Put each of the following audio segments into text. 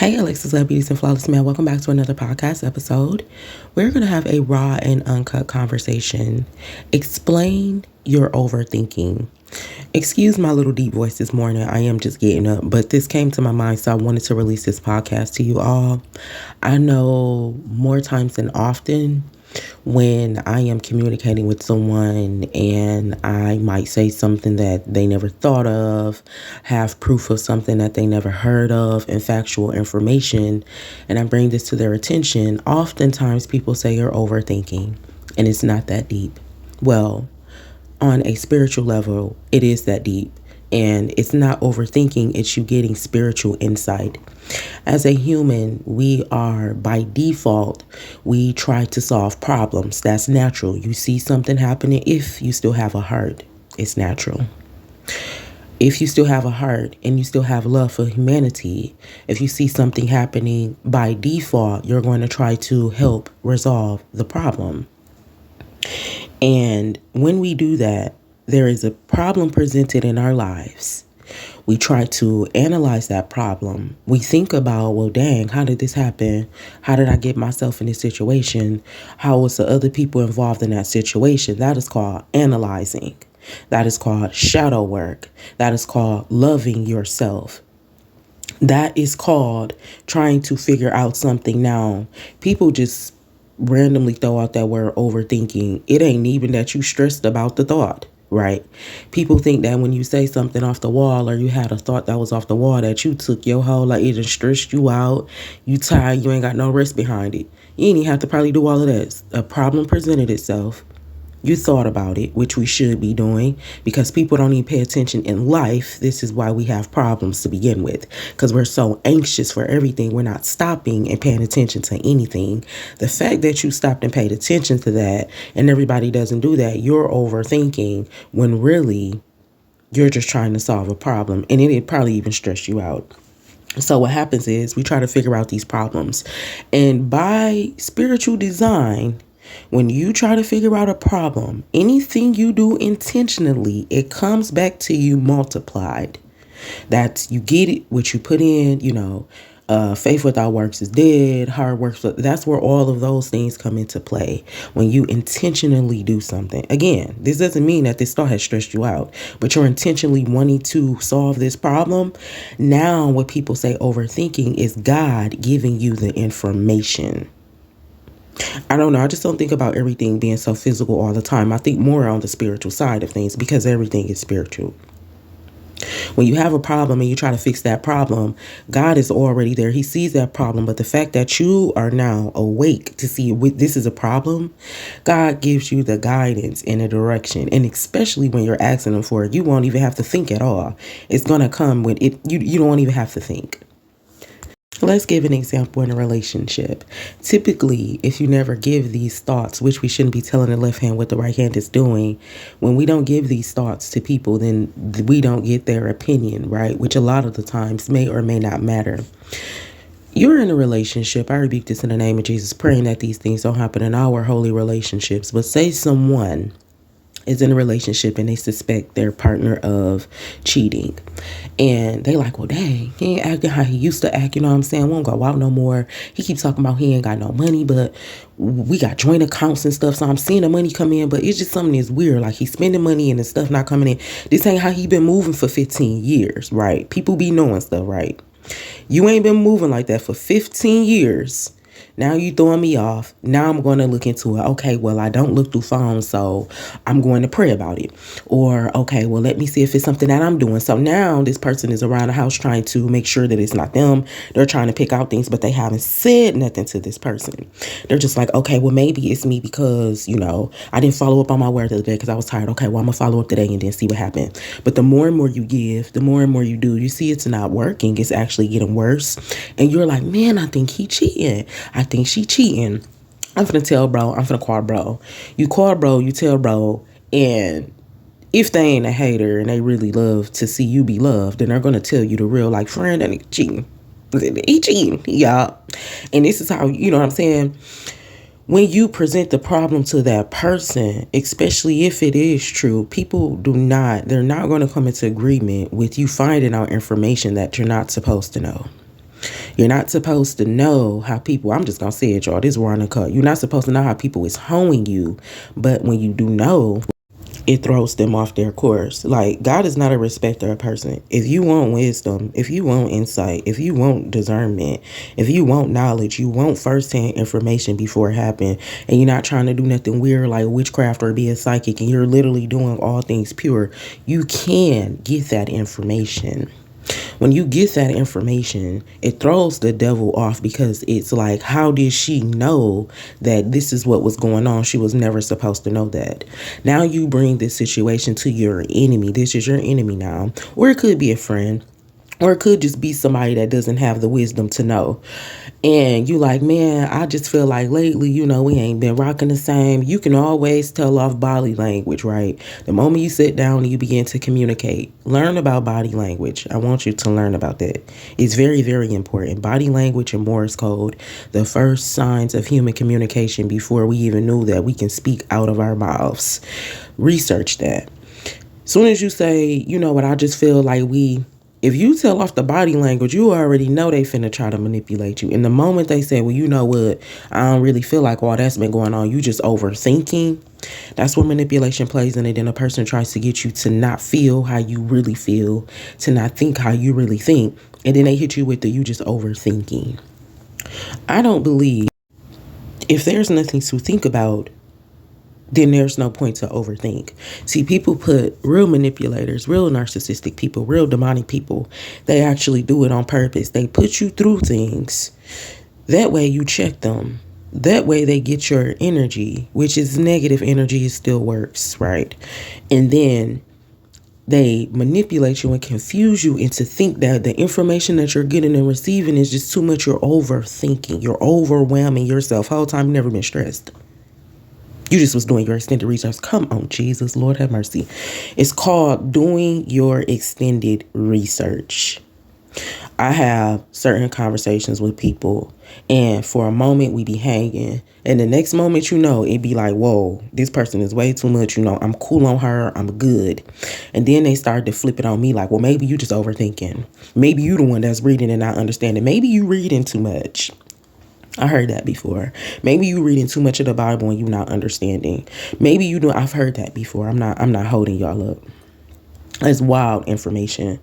Hey, Alexus, Beauties and Flawless Man. Welcome back to another podcast episode. We're going to have a raw and uncut conversation. Explain your overthinking. Excuse my little deep voice this morning. I am just getting up, but this came to my mind, so I wanted to release this podcast to you all. I know more times than often when I am communicating with someone and I might say something that they never thought of, have proof of something that they never heard of, and factual information, and I bring this to their attention, oftentimes people say you're overthinking, and it's not that deep. Well, on a spiritual level, it is that deep. And it's not overthinking, it's you getting spiritual insight. As a human, we are, by default, we try to solve problems. That's natural. You see something happening, if you still have a heart, it's natural. If you still have a heart and you still have love for humanity, if you see something happening, by default, you're going to try to help resolve the problem. And when we do that, there is a problem presented in our lives. We try to analyze that problem. We think about, well, dang, how did this happen? How did I get myself in this situation? How was the other people involved in that situation? That is called analyzing. That is called shadow work. That is called loving yourself. That is called trying to figure out something. Now, people just randomly throw out that word overthinking. It ain't even that you stressed about the thought. Right? People think that when you say something off the wall or you had a thought that was off the wall that you took your whole, like it just stressed you out, you tired, you ain't got no rest behind it. You ain't even have to probably do all of that. A problem presented itself. You thought about it, which we should be doing, because people don't even pay attention in life. This is why we have problems to begin with, because we're so anxious for everything. We're not stopping and paying attention to anything. The fact that you stopped and paid attention to that and everybody doesn't do that, you're overthinking when really you're just trying to solve a problem, and it probably even stress you out. So what happens is we try to figure out these problems, and by spiritual design, when you try to figure out a problem, anything you do intentionally, it comes back to you multiplied. That's, you get it, what you put in, faith without works is dead, hard work. That's where all of those things come into play. When you intentionally do something. Again, this doesn't mean that this thought has stressed you out, but you're intentionally wanting to solve this problem. Now, what people say overthinking is God giving you the information. I don't know. I just don't think about everything being so physical all the time. I think more on the spiritual side of things, because everything is spiritual. When you have a problem and you try to fix that problem, God is already there. He sees that problem. But the fact that you are now awake to see this is a problem, God gives you the guidance and the direction. And especially when you're asking him for it, you won't even have to think at all. It's going to come when you don't even have to think. Let's give an example in a relationship. Typically, if you never give these thoughts, which we shouldn't be telling the left hand what the right hand is doing, when we don't give these thoughts to people, then we don't get their opinion, right? Which a lot of the times may or may not matter. You're in a relationship. I rebuke this in the name of Jesus, praying that these things don't happen in our holy relationships. But say someone is in a relationship and they suspect their partner of cheating, and they like, well, dang, he ain't acting how he used to act, you know what I'm saying? Won't go out no more. He keeps talking about he ain't got no money, but we got joint accounts and stuff, so I'm seeing the money come in, but it's just something that's weird, like he's spending money and the stuff not coming in. This ain't how he been moving for 15 years, right? People be knowing stuff, right? You ain't been moving like that for 15 years. Now you throwing me off. Now I'm going to look into it. Okay, well, I don't look through phones, so I'm going to pray about it. Or, okay, well, let me see if it's something that I'm doing. So now this person is around the house trying to make sure that it's not them. They're trying to pick out things, but they haven't said nothing to this person. They're just like, okay, well, maybe it's me because, I didn't follow up on my word the other day because I was tired. Okay, well, I'm going to follow up today and then see what happened. But the more and more you give, the more and more you do, you see it's not working. It's actually getting worse. And you're like, man, I think he cheating. I think she cheating. I'm finna tell bro. I'm finna call bro. You call bro, you tell bro. And if they ain't a hater and they really love to see you be loved, then they're gonna tell you the real, like, friend, that nigga cheating. He cheating, y'all. And this is how, you know what I'm saying? When you present the problem to that person, especially if it is true, they're not going to come into agreement with you finding out information that you're not supposed to know. You're not supposed to know how people, I'm just going to say it, y'all, this running cut. You're not supposed to know how people is hoeing you. But when you do know, it throws them off their course. Like, God is not a respecter of person. If you want wisdom, if you want insight, if you want discernment, if you want knowledge, you want firsthand information before it happened, and you're not trying to do nothing weird like witchcraft or be a psychic, and you're literally doing all things pure, you can get that information. When you get that information, it throws the devil off, because it's like, how did she know that this is what was going on? She was never supposed to know that. Now you bring this situation to your enemy. This is your enemy now. Or it could be a friend. Or it could just be somebody that doesn't have the wisdom to know. And you like, man, I just feel like lately, we ain't been rocking the same. You can always tell off body language, right? The moment you sit down and you begin to communicate, learn about body language. I want you to learn about that. It's very, very important. Body language and Morse code, the first signs of human communication before we even knew that we can speak out of our mouths. Research that. Soon as you say, you know what, I just feel like if you tell off the body language, you already know they finna try to manipulate you. And the moment they say, well, you know what, I don't really feel like all that's been going on, you just overthinking. That's where manipulation plays in it. And a person tries to get you to not feel how you really feel, to not think how you really think. And then they hit you with you just overthinking. I don't believe, if there's nothing to think about, then there's no point to overthink. See, people put real manipulators, real narcissistic people, real demonic people, they actually do it on purpose. They put you through things. That way you check them. That way they get your energy, which is negative energy. It still works, right? And then they manipulate you and confuse you into think that the information that you're getting and receiving is just too much. You're overthinking. You're overwhelming yourself. Whole time you've never been stressed. You just was doing your extended research. Come on, Jesus, Lord have mercy. It's called doing your extended research. I have certain conversations with people, and for a moment we be hanging, and the next moment, it be like, whoa, this person is way too much. I'm cool on her. I'm good. And then they start to flip it on me like, well, maybe you just overthinking. Maybe you the one that's reading and not understanding. Maybe you reading too much. I heard that before. Maybe you reading too much of the Bible and you not understanding. Maybe you do. I've heard that before. I'm not holding y'all up. That's wild information.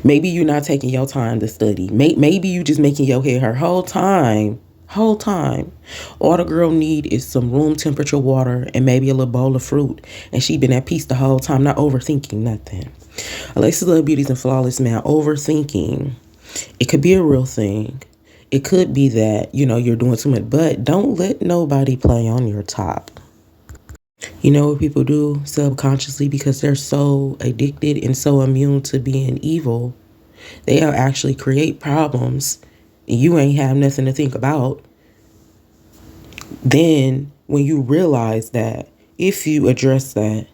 Maybe you're not taking your time to study. Maybe you just making your head hurt whole time. Whole time. All the girl need is some room temperature water and maybe a little bowl of fruit. And she been at peace the whole time, not overthinking nothing. Alexus Love Beauties and Flawless Man. Overthinking. It could be a real thing. It could be that, you're doing too much, but don't let nobody play on your top. You know what people do subconsciously, because they're so addicted and so immune to being evil, they'll actually create problems and you ain't have nothing to think about. Then when you realize that, if you address that,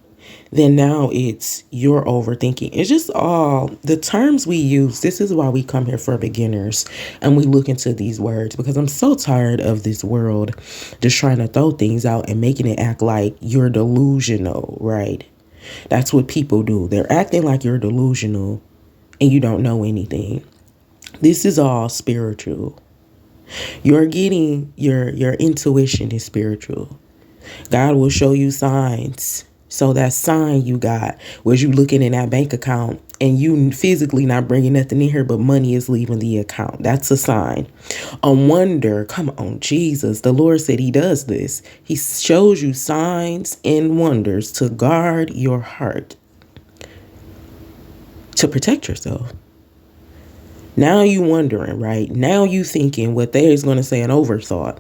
then now it's your overthinking. It's just all the terms we use. This is why we come here for beginners and we look into these words, because I'm so tired of this world just trying to throw things out and making it act like you're delusional, right? That's what people do. They're acting like you're delusional and you don't know anything. This is all spiritual. You're getting your intuition is spiritual. God will show you signs. So that sign you got was you looking in that bank account and you physically not bringing nothing in here, but money is leaving the account. That's a sign. A wonder. Come on, Jesus. The Lord said he does this. He shows you signs and wonders to guard your heart, to protect yourself. Now you wondering, right? Now you thinking what they is going to say an overthought.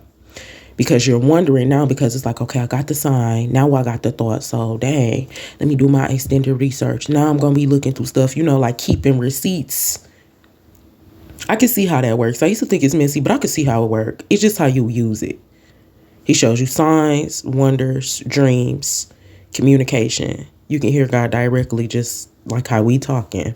Because you're wondering now, because it's like, okay, I got the sign. Now I got the thought. So, dang, let me do my extended research. Now I'm going to be looking through stuff, like keeping receipts. I can see how that works. I used to think it's messy, but I can see how it works. It's just how you use it. He shows you signs, wonders, dreams, communication. You can hear God directly, just like how we talking.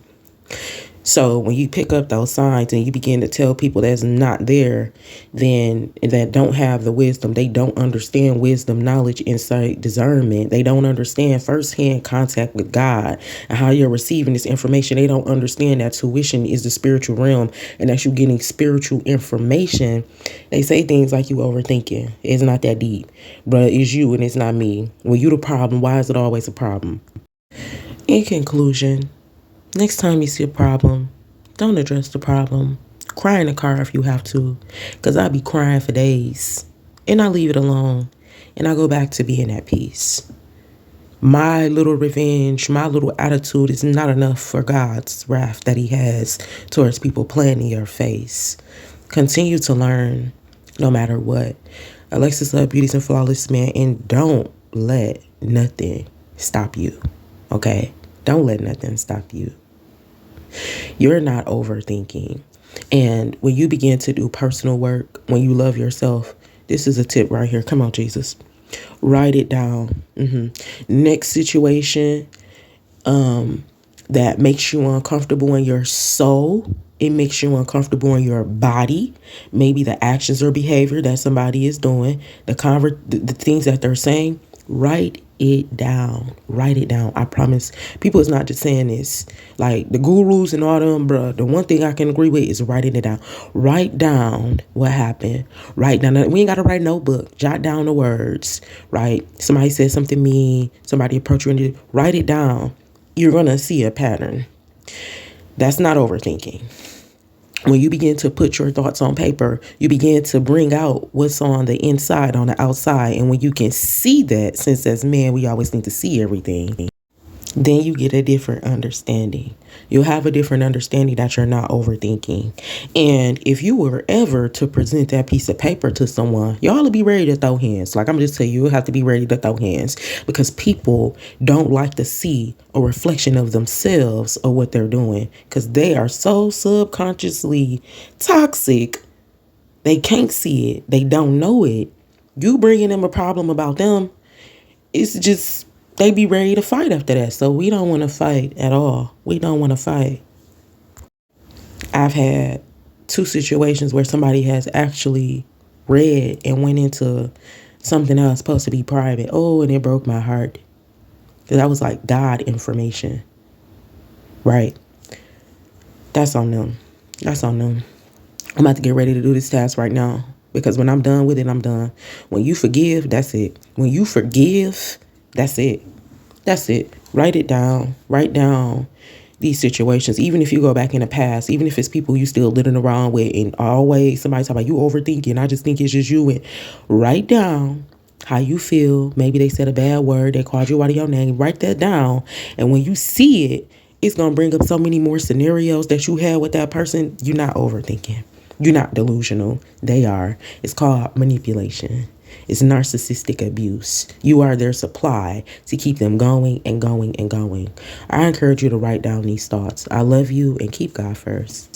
So when you pick up those signs and you begin to tell people that's not there, then that don't have the wisdom, they don't understand wisdom, knowledge, insight, discernment. They don't understand firsthand contact with God and how you're receiving this information. They don't understand that tuition is the spiritual realm and that you're getting spiritual information. They say things like you overthinking. It's not that deep, but it's you and it's not me. When you the problem, why is it always a problem? In conclusion, next time you see a problem, don't address the problem. Cry in the car if you have to, because I be crying for days. And I leave it alone. And I go back to being at peace. My little revenge, my little attitude is not enough for God's wrath that he has towards people playing in your face. Continue to learn no matter what. Alexus Love Beauties and Flawless Man, and don't let nothing stop you. Okay? Don't let nothing stop you. You're not overthinking. And when you begin to do personal work, when you love yourself, this is a tip right here. Come on, Jesus. Write it down. Next situation that makes you uncomfortable in your soul. It makes you uncomfortable in your body. Maybe the actions or behavior that somebody is doing, the things that they're saying. Write it down. Write it down. I promise. People is not just saying this. Like the gurus and all them, bruh. The one thing I can agree with is writing it down. Write down what happened. Write down. We ain't got to write no book. Jot down the words. Right? Somebody said something mean. Somebody approached you and write it down. You're going to see a pattern. That's not overthinking. When you begin to put your thoughts on paper, you begin to bring out what's on the inside, on the outside. And when you can see that, since as men, we always need to see everything, then you get a different understanding. You'll have a different understanding that you're not overthinking. And if you were ever to present that piece of paper to someone, y'all will be ready to throw hands. Like I'm just tell you, you'll have to be ready to throw hands because people don't like to see a reflection of themselves or what they're doing because they are so subconsciously toxic. They can't see it. They don't know it. You bringing them a problem about them, it's just they be ready to fight after that. So we don't want to fight at all. We don't want to fight. I've had 2 situations where somebody has actually read and went into something that was supposed to be private. Oh, and it broke my heart. Because that was like God information. Right. That's on them. That's on them. I'm about to get ready to do this task right now. Because when I'm done with it, I'm done. When you forgive, that's it. When you forgive, that's it. That's it. Write it down. Write down these situations. Even if you go back in the past, even if it's people you still living around with and always somebody talk about you overthinking. I just think it's just you. And write down how you feel. Maybe they said a bad word. They called you out of your name. Write that down. And when you see it, it's going to bring up so many more scenarios that you had with that person. You're not overthinking. You're not delusional. They are. It's called manipulation. It's narcissistic abuse. You are their supply to keep them going and going and going. I encourage you to write down these thoughts. I love you and keep God first.